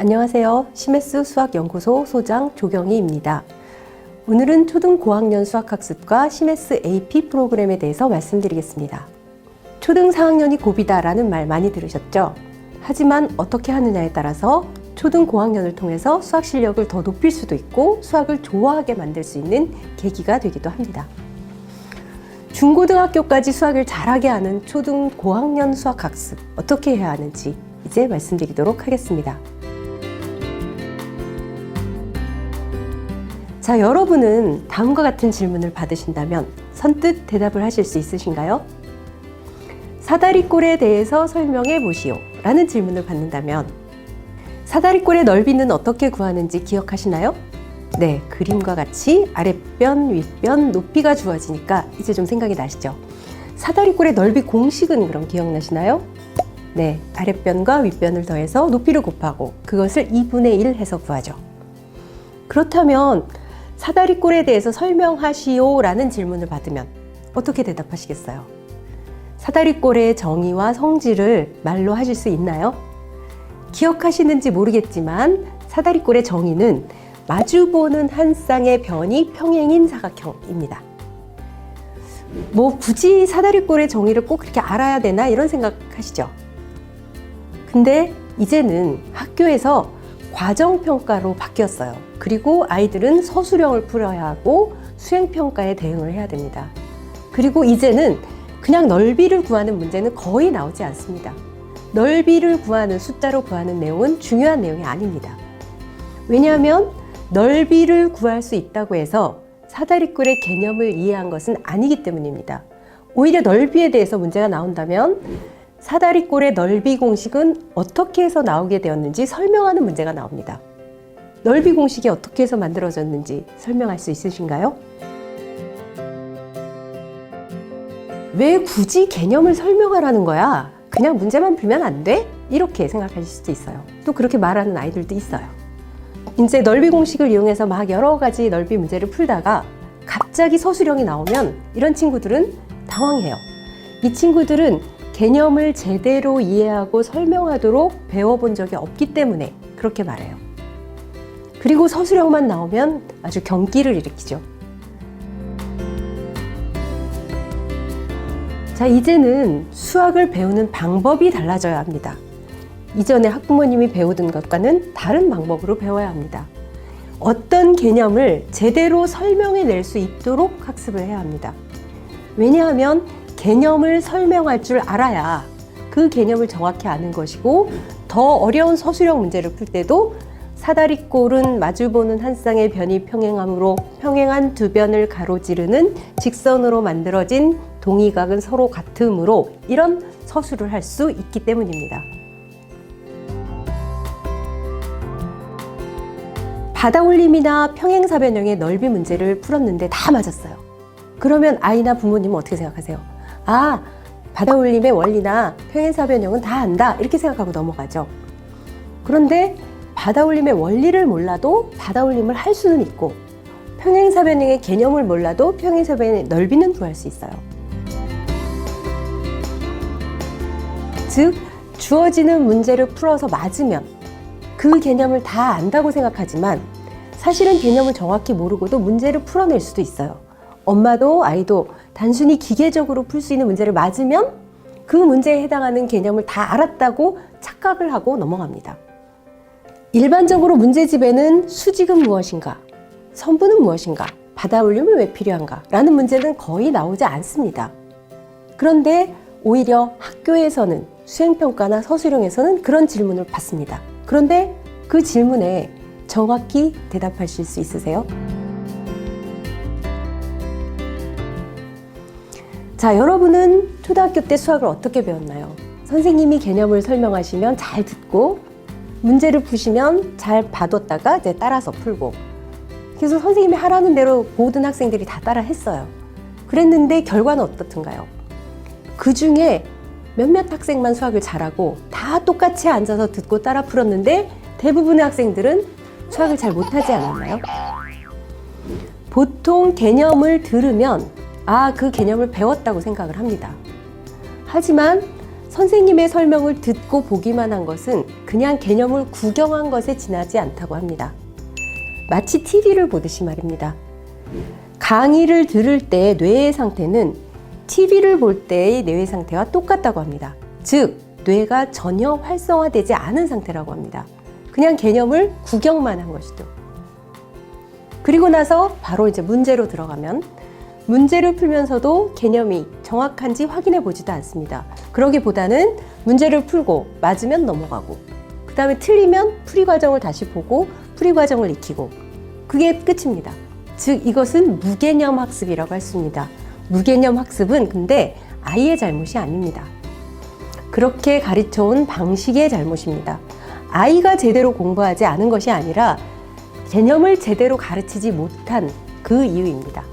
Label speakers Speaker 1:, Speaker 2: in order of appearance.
Speaker 1: 안녕하세요. 시메스 수학연구소 소장 조경희입니다. 오늘은 초등 고학년 수학학습과 시메스 AP 프로그램에 대해서 말씀드리겠습니다. 초등 4학년이 고비다라는 말 많이 들으셨죠? 하지만 어떻게 하느냐에 따라서 초등 고학년을 통해서 수학 실력을 더 높일 수도 있고 수학을 좋아하게 만들 수 있는 계기가 되기도 합니다. 중고등학교까지 수학을 잘하게 하는 초등 고학년 수학학습 어떻게 해야 하는지 이제 말씀드리도록 하겠습니다. 자, 여러분은 다음과 같은 질문을 받으신다면 선뜻 대답을 하실 수 있으신가요? 사다리꼴에 대해서 설명해 보시오 라는 질문을 받는다면 사다리꼴의 넓이는 어떻게 구하는지 기억하시나요? 네, 그림과 같이 아랫변, 윗변, 높이가 주어지니까 이제 좀 생각이 나시죠? 사다리꼴의 넓이 공식은 그럼 기억나시나요? 네, 아랫변과 윗변을 더해서 높이를 곱하고 그것을 2분의 1 해서 구하죠. 그렇다면 사다리꼴에 대해서 설명하시오 라는 질문을 받으면 어떻게 대답하시겠어요? 사다리꼴의 정의와 성질을 말로 하실 수 있나요? 기억하시는지 모르겠지만 사다리꼴의 정의는 마주보는 한 쌍의 변이 평행인 사각형입니다. 굳이 사다리꼴의 정의를 꼭 그렇게 알아야 되나 이런 생각하시죠? 근데 이제는 학교에서 과정평가로 바뀌었어요. 그리고 아이들은 서술형을 풀어야 하고 수행평가에 대응을 해야 됩니다. 그리고 이제는 그냥 넓이를 구하는 문제는 거의 나오지 않습니다. 넓이를 구하는, 숫자로 구하는 내용은 중요한 내용이 아닙니다. 왜냐하면 넓이를 구할 수 있다고 해서 사다리꼴의 개념을 이해한 것은 아니기 때문입니다. 오히려 넓이에 대해서 문제가 나온다면 사다리꼴의 넓이 공식은 어떻게 해서 나오게 되었는지 설명하는 문제가 나옵니다. 넓이 공식이 어떻게 해서 만들어졌는지 설명할 수 있으신가요? 왜 굳이 개념을 설명하라는 거야? 그냥 문제만 풀면 안 돼? 이렇게 생각하실 수도 있어요. 또 그렇게 말하는 아이들도 있어요. 이제 넓이 공식을 이용해서 막 여러 가지 넓이 문제를 풀다가 갑자기 서술형이 나오면 이런 친구들은 당황해요. 이 친구들은 개념을 제대로 이해하고 설명하도록 배워본 적이 없기 때문에 그렇게 말해요. 그리고 서술형만 나오면 아주 경기를 일으키죠. 자, 이제는 수학을 배우는 방법이 달라져야 합니다. 이전에 학부모님이 배우던 것과는 다른 방법으로 배워야 합니다. 어떤 개념을 제대로 설명해낼 수 있도록 학습을 해야 합니다. 왜냐하면 개념을 설명할 줄 알아야 그 개념을 정확히 아는 것이고 더 어려운 서술형 문제를 풀 때도 사다리꼴은 마주보는 한 쌍의 변이 평행하므로 평행한 두 변을 가로지르는 직선으로 만들어진 동의각은 서로 같으므로 이런 서술을 할 수 있기 때문입니다. 바다올림이나 평행사변형의 넓이 문제를 풀었는데 다 맞았어요. 그러면 아이나 부모님은 어떻게 생각하세요? 아, 바다올림의 원리나 평행사변형은 다 안다 이렇게 생각하고 넘어가죠. 그런데 바다올림의 원리를 몰라도 바다올림을 할 수는 있고 평행사변형의 개념을 몰라도 평행사변의 넓이는 구할 수 있어요. 즉, 주어지는 문제를 풀어서 맞으면 그 개념을 다 안다고 생각하지만 사실은 개념을 정확히 모르고도 문제를 풀어낼 수도 있어요. 엄마도 아이도 단순히 기계적으로 풀 수 있는 문제를 맞으면 그 문제에 해당하는 개념을 다 알았다고 착각을 하고 넘어갑니다. 일반적으로 문제집에는 수직은 무엇인가, 선분은 무엇인가, 바다올림은 왜 필요한가 라는 문제는 거의 나오지 않습니다. 그런데 오히려 학교에서는 수행평가나 서술형에서는 그런 질문을 받습니다. 그런데 그 질문에 정확히 대답하실 수 있으세요? 자, 여러분은 초등학교 때 수학을 어떻게 배웠나요? 선생님이 개념을 설명하시면 잘 듣고 문제를 푸시면 잘 봐뒀다가 이제 따라서 풀고 그래서 선생님이 하라는 대로 모든 학생들이 다 따라 했어요. 그랬는데 결과는 어떻든가요? 그 중에 몇몇 학생만 수학을 잘하고 다 똑같이 앉아서 듣고 따라 풀었는데 대부분의 학생들은 수학을 잘 못하지 않았나요? 보통 개념을 들으면 그 개념을 배웠다고 생각을 합니다. 하지만 선생님의 설명을 듣고 보기만 한 것은 그냥 개념을 구경한 것에 지나지 않다고 합니다. 마치 TV를 보듯이 말입니다. 강의를 들을 때의 뇌의 상태는 TV를 볼 때의 뇌의 상태와 똑같다고 합니다. 즉, 뇌가 전혀 활성화되지 않은 상태라고 합니다. 그냥 개념을 구경만 한 것이죠. 그리고 나서 바로 이제 문제로 들어가면 문제를 풀면서도 개념이 정확한지 확인해 보지도 않습니다. 그러기보다는 문제를 풀고 맞으면 넘어가고 그 다음에 틀리면 풀이 과정을 다시 보고 풀이 과정을 익히고 그게 끝입니다. 즉 이것은 무개념 학습이라고 할 수 있습니다. 무개념 학습은 근데 아이의 잘못이 아닙니다. 그렇게 가르쳐온 방식의 잘못입니다. 아이가 제대로 공부하지 않은 것이 아니라 개념을 제대로 가르치지 못한 그 이유입니다.